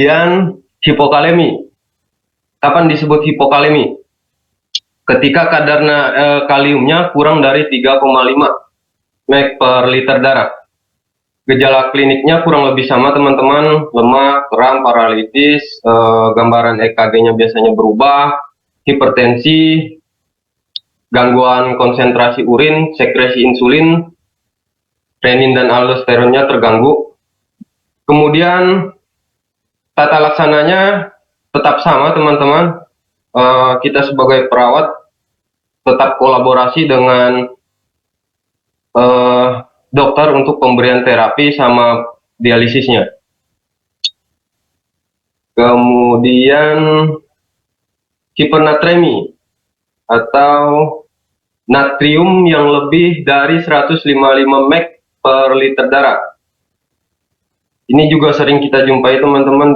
Kemudian hipokalemi. Kapan disebut hipokalemi? Ketika kadar kaliumnya kurang dari 3,5 mg per liter darah. Gejala kliniknya kurang lebih sama teman-teman, lemah, kram, paralitis, gambaran EKG-nya biasanya berubah, hipertensi, gangguan konsentrasi urin, sekresi insulin, renin dan aldosteronnya terganggu. Kemudian tata laksananya tetap sama teman-teman, kita sebagai perawat tetap kolaborasi dengan dokter untuk pemberian terapi sama dialisisnya. Kemudian hipernatremi atau natrium yang lebih dari 155 mg per liter darah. Ini juga sering kita jumpai teman-teman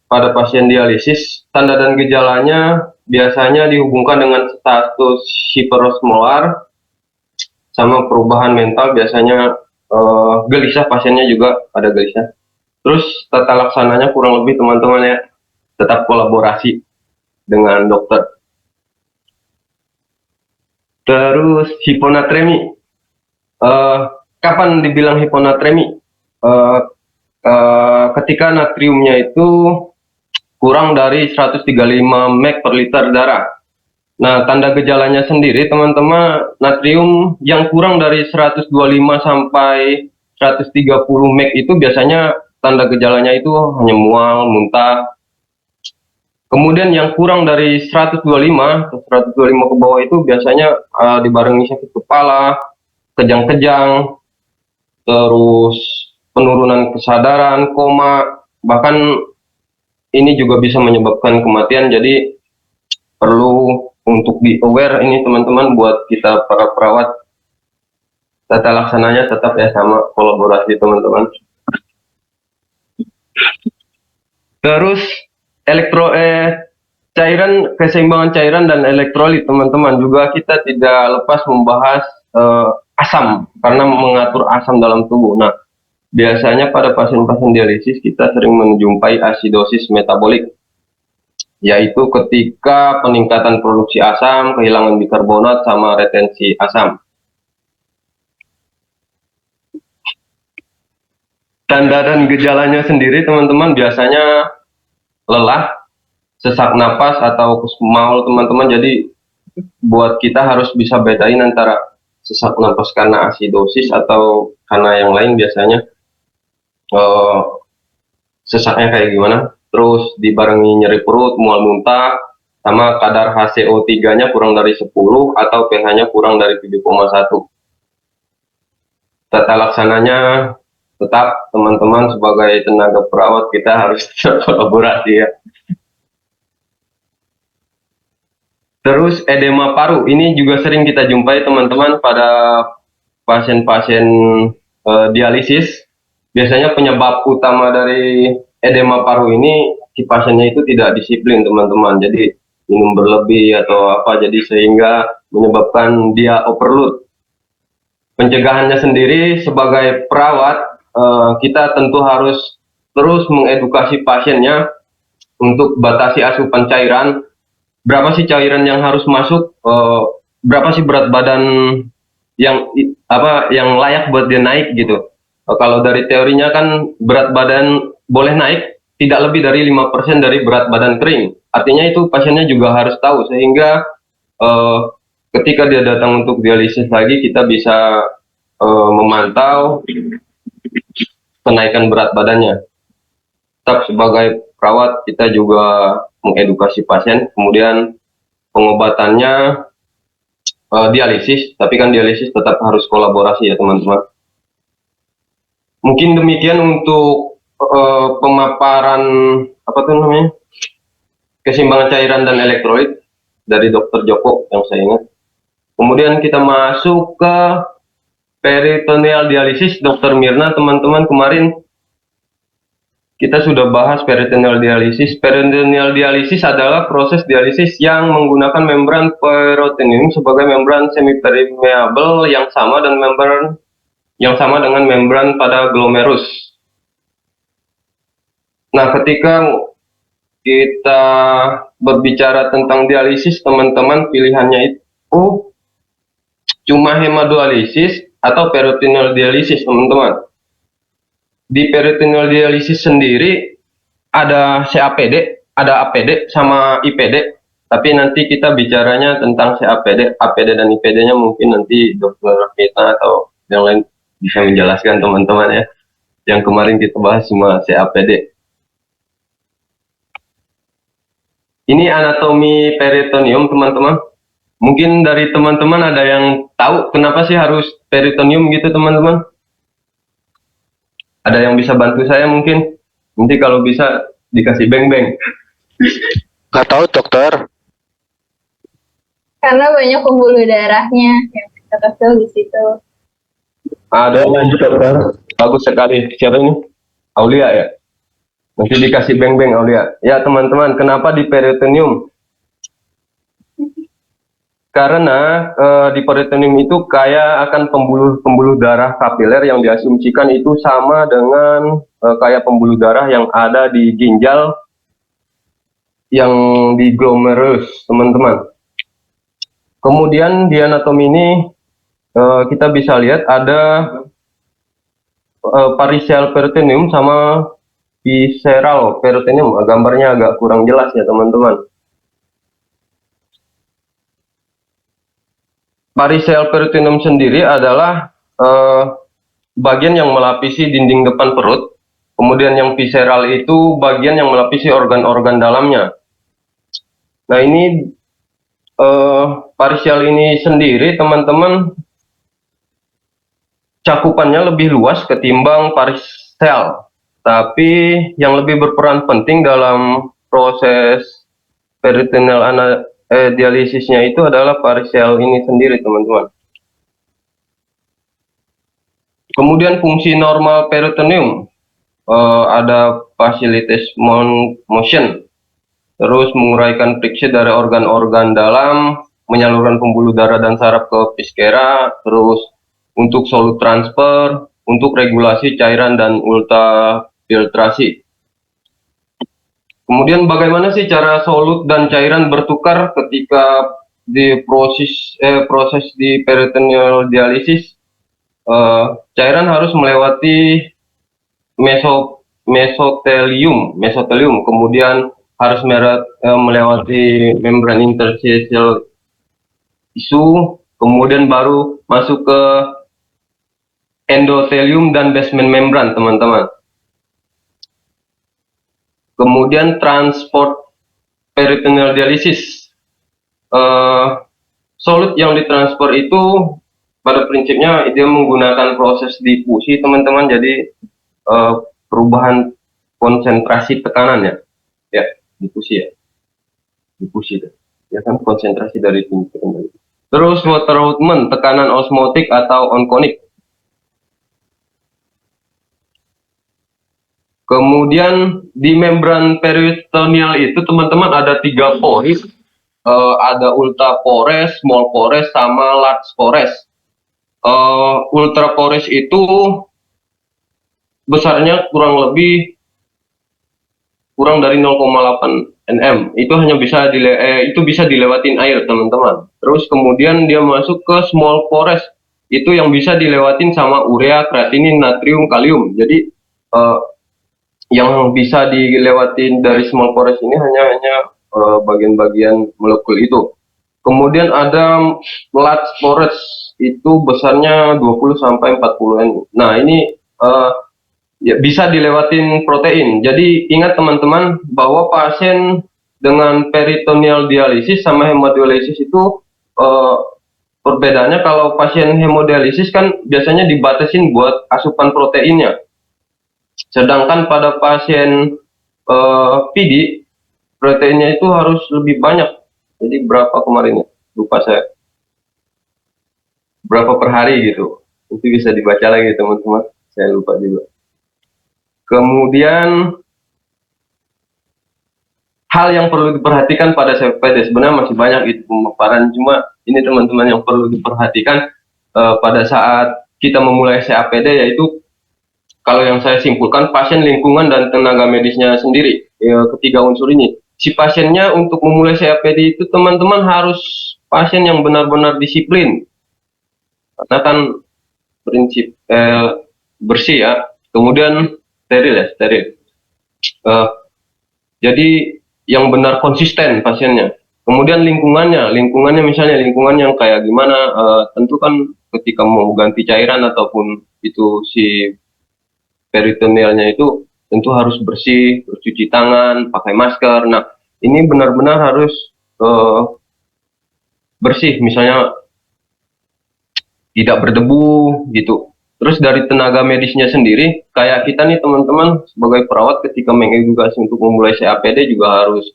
pada pasien dialisis. Tanda dan gejalanya biasanya dihubungkan dengan status hiperosmolar sama perubahan mental, biasanya gelisah, pasiennya juga ada gelisah. Terus tata laksananya kurang lebih teman-teman ya, tetap kolaborasi dengan dokter. Terus hiponatremi. Kapan dibilang hiponatremi? Ketika natriumnya itu kurang dari 135 mg per liter darah. Nah, tanda gejalanya sendiri teman-teman, natrium yang kurang dari 125 sampai 130 mg itu biasanya tanda gejalanya itu hanya mual, muntah. Kemudian yang kurang dari 125 ke bawah itu biasanya dibarengi sakit kepala, kejang-kejang, terus penurunan kesadaran, koma, bahkan ini juga bisa menyebabkan kematian. Jadi perlu untuk di aware ini teman-teman, buat kita para perawat. Tata laksananya tetap ya sama, kolaborasi teman-teman. Terus cairan, keseimbangan cairan dan elektrolit teman-teman, juga kita tidak lepas membahas asam, karena mengatur asam dalam tubuh. Nah, biasanya pada pasien-pasien dialisis kita sering menjumpai asidosis metabolik, yaitu ketika peningkatan produksi asam, kehilangan bikarbonat, sama retensi asam. Tanda dan gejalanya sendiri teman-teman biasanya lelah, sesak napas, atau maul teman-teman. Jadi buat kita harus bisa bedain antara sesak napas karena asidosis atau karena yang lain. Biasanya sesaknya kayak gimana, terus dibarengi nyeri perut, mual muntah, sama kadar HCO3-nya kurang dari 10 atau pH-nya kurang dari 7,1. Tata laksananya tetap teman-teman, sebagai tenaga perawat kita harus kolaborasi ya. Terus edema paru, ini juga sering kita jumpai teman-teman pada pasien-pasien dialisis. Biasanya penyebab utama dari edema paru ini, si pasiennya itu tidak disiplin teman-teman, jadi minum berlebih atau apa, jadi sehingga menyebabkan dia overload. Pencegahannya sendiri sebagai perawat, kita tentu harus terus mengedukasi pasiennya untuk batasi asupan cairan. Berapa sih cairan yang harus masuk, berapa sih berat badan yang layak buat dia naik gitu. Kalau dari teorinya kan berat badan boleh naik tidak lebih dari 5% dari berat badan kering. Artinya itu pasiennya juga harus tahu, sehingga ketika dia datang untuk dialisis lagi, kita bisa memantau kenaikan berat badannya. Tetap sebagai perawat kita juga mengedukasi pasien. Kemudian pengobatannya dialisis, tapi kan dialisis tetap harus kolaborasi ya teman-teman. Mungkin demikian untuk pemaparan keseimbangan cairan dan elektrolit dari Dr. Joko yang saya ingat. Kemudian kita masuk ke peritoneal dialisis Dr. Mirna. Teman-teman, kemarin kita sudah bahas peritoneal dialisis. Peritoneal dialisis adalah proses dialisis yang menggunakan membran peritoneum sebagai membran semi-permeable yang sama dengan membran pada glomerus. Nah, ketika kita berbicara tentang dialisis, teman-teman, pilihannya itu cuma hemodialisis atau peritoneal dialisis, teman-teman. Di peritoneal dialisis sendiri ada CAPD, ada APD sama IPD. Tapi nanti kita bicaranya tentang CAPD, APD dan IPD-nya mungkin nanti dokter kita atau yang lain bisa menjelaskan, teman-teman ya. Yang kemarin kita bahas cuma CAPD. Ini anatomi peritoneum, teman-teman. Mungkin dari teman-teman ada yang tahu kenapa sih harus peritoneum gitu, teman-teman? Ada yang bisa bantu saya mungkin? Nanti kalau bisa dikasih beng-beng. Nggak tahu dokter. Karena banyak pembuluh darahnya yang kecil di situ. Ada, Lanjut dokter. bagus sekali. Siapa ini? Aulia ya? Nanti dikasih beng-beng Aulia. Ya teman-teman, kenapa di peritoneum? Karena di peritoneum itu kaya akan pembuluh darah kapiler yang diasumsikan itu sama dengan kayak pembuluh darah yang ada di ginjal yang di glomerulus, teman-teman. Kemudian di anatomi ini kita bisa lihat ada parietal peritoneum sama visceral peritoneum. Gambarnya agak kurang jelas ya, teman-teman. Parietal peritoneum sendiri adalah bagian yang melapisi dinding depan perut. Kemudian yang visceral itu bagian yang melapisi organ-organ dalamnya. Nah ini parietal ini sendiri, teman-teman, cakupannya lebih luas ketimbang parietal. Tapi yang lebih berperan penting dalam proses peritoneal dialisisnya itu adalah parietal ini sendiri, teman-teman. Kemudian fungsi normal peritoneum ada facilities motion, terus menguraikan friksi dari organ-organ dalam, menyalurkan pembuluh darah dan saraf ke viscera, terus untuk solute transfer, untuk regulasi cairan dan ultrafiltrasi. Kemudian bagaimana sih cara solut dan cairan bertukar ketika di proses di peritoneal dialisis? Cairan harus melewati mesotelium, kemudian harus melewati membran interstitial tisu, kemudian baru masuk ke endotelium dan basement membran, teman-teman. Kemudian transport peritoneal dialisis, solut yang ditransfer itu pada prinsipnya dia menggunakan proses difusi, teman-teman. Jadi perubahan konsentrasi tekanan ya difusi ya kan, konsentrasi dari tinggi ke rendah. Terus water movement, tekanan osmotik atau onconik. Kemudian di membran peritoneal itu, teman-teman, ada 3 pores, ada ultra pores, small pores, sama large pores. Ultra pores itu besarnya kurang dari 0,8 nm. Itu hanya bisa dilewatin air, teman-teman. Terus kemudian dia masuk ke small pores, itu yang bisa dilewatin sama urea, kreatinin, natrium, kalium. Jadi yang bisa dilewatin dari small pores ini hanya bagian-bagian molekul itu. Kemudian ada large pores, itu besarnya 20 sampai 40 nm. Nah, ini ya, bisa dilewatin protein. Jadi ingat, teman-teman, bahwa pasien dengan peritoneal dialisis sama hemodialisis itu perbedaannya, kalau pasien hemodialisis kan biasanya dibatasin buat asupan proteinnya. Sedangkan pada pasien PD, proteinnya itu harus lebih banyak. Jadi berapa kemarin ya? Lupa saya. Berapa per hari gitu. Itu bisa dibaca lagi, teman-teman. Saya lupa juga. Kemudian hal yang perlu diperhatikan pada CAPD, sebenarnya masih banyak itu pemaparan, cuma ini, teman-teman, yang perlu diperhatikan pada saat kita memulai CAPD, yaitu kalau yang saya simpulkan, pasien, lingkungan, dan tenaga medisnya sendiri, ketiga unsur ini. Si pasiennya untuk memulai CAPD itu teman-teman harus pasien yang benar-benar disiplin, karena kan prinsip bersih ya, kemudian steril ya, steril. Jadi yang benar konsisten pasiennya. Kemudian lingkungannya misalnya lingkungan yang kayak gimana, tentu kan ketika mau ganti cairan ataupun itu si peritonealnya itu tentu harus bersih, bercuci tangan, pakai masker. Nah, ini benar-benar harus bersih, misalnya tidak berdebu gitu. Terus dari tenaga medisnya sendiri, kayak kita nih teman-teman sebagai perawat ketika mengedukasi untuk memulai CAPD juga harus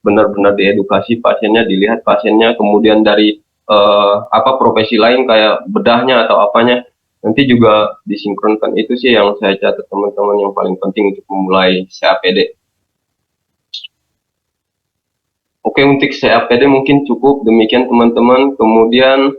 benar-benar diedukasi pasiennya, dilihat pasiennya, kemudian dari profesi lain kayak bedahnya atau apanya, nanti juga disinkronkan. Itu sih yang saya catat teman-teman yang paling penting untuk memulai CAPD. Oke, untuk CAPD mungkin cukup demikian teman-teman. Kemudian